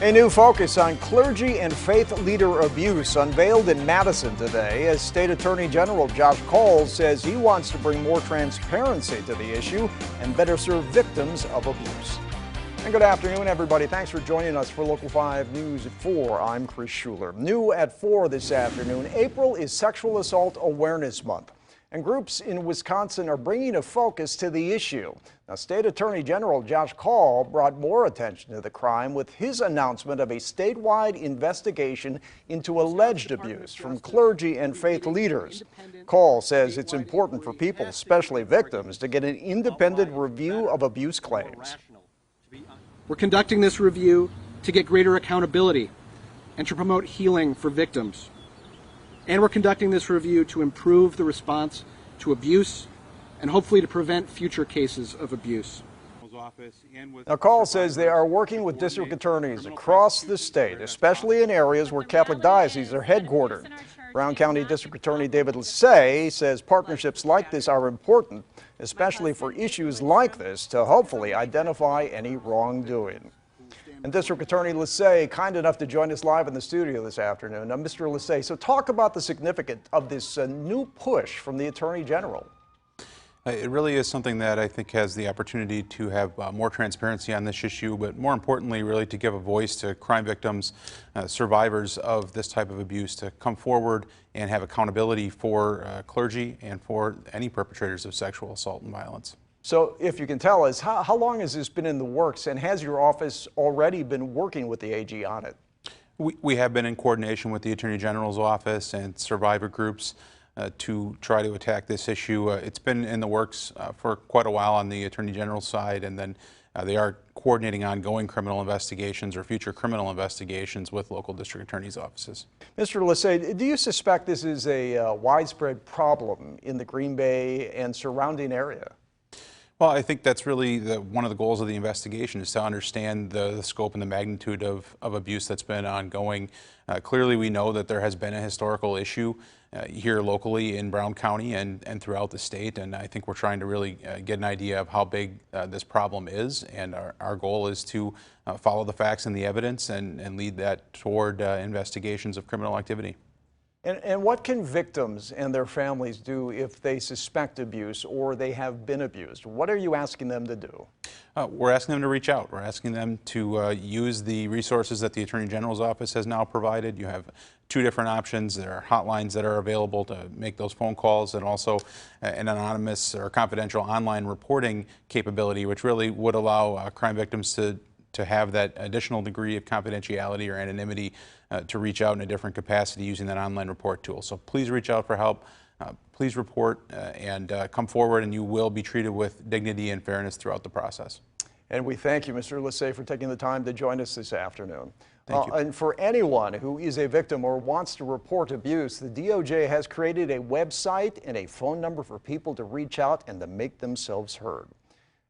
A new focus on clergy and faith leader abuse unveiled in Madison today as State Attorney General Josh Kaul says he wants to bring more transparency to the issue and better serve victims of abuse. And good afternoon, everybody. Thanks for joining us for Local 5 News at 4. I'm Chris Schuler. New at 4 this afternoon, April is Sexual Assault Awareness Month. And groups in Wisconsin are bringing a focus to the issue. Now, State Attorney General Josh Kaul brought more attention to the crime with his announcement of a statewide investigation into alleged abuse from clergy and faith leaders. Kaul says it's important for people, especially victims, to get an independent review of abuse claims. We're conducting this review to get greater accountability and to promote healing for victims. And we're conducting this review to improve the response to abuse and hopefully to prevent future cases of abuse. Now, Kaul says they are working with district attorneys across the state, especially in areas where Catholic dioceses are headquartered. Brown County District Attorney David Lissay says partnerships like this are important, especially for issues like this, to hopefully identify any wrongdoing. And District Attorney Lissay, kind enough to join us live in the studio this afternoon. Now, Mr. Lissay, so talk about the significance of this new push from the Attorney General. It really is something that I think has the opportunity to have more transparency on this issue, but more importantly, really to give a voice to crime victims, survivors of this type of abuse, to come forward and have accountability for clergy and for any perpetrators of sexual assault and violence. So if you can tell us, how long has this been in the works, and has your office already been working with the AG on it? We have been in coordination with the Attorney General's office and survivor groups to try to attack this issue. It's been in the works for quite a while on the Attorney General's side, and then they are coordinating ongoing criminal investigations or future criminal investigations with local district attorneys' offices. Mr. Lissay, do you suspect this is a widespread problem in the Green Bay and surrounding area? Well, I think that's really one of the goals of the investigation, is to understand the scope and the magnitude of abuse that's been ongoing. Clearly, we know that there has been a historical issue here locally in Brown County and throughout the state, and I think we're trying to really get an idea of how big this problem is, and our goal is to follow the facts and the evidence and lead that toward investigations of criminal activity. And what can victims and their families do if they suspect abuse or they have been abused? What are you asking them to do? We're asking them to reach out. We're asking them to use the resources that the Attorney General's office has now provided. You have two different options. There are hotlines that are available to make those phone calls, and also an anonymous or confidential online reporting capability, which really would allow crime victims to have that additional degree of confidentiality or anonymity to reach out in a different capacity using that online report tool. So please reach out for help. Please report and come forward, and you will be treated with dignity and fairness throughout the process. And we thank you, Mr. Lissay, for taking the time to join us this afternoon. Thank you. And for anyone who is a victim or wants to report abuse, the DOJ has created a website and a phone number for people to reach out and to make themselves heard.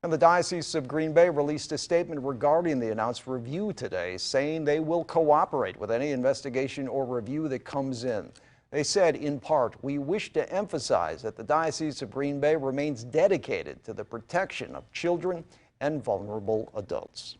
And the Diocese of Green Bay released a statement regarding the announced review today, saying they will cooperate with any investigation or review that comes in. They said, in part, "We wish to emphasize that the Diocese of Green Bay remains dedicated to the protection of children and vulnerable adults."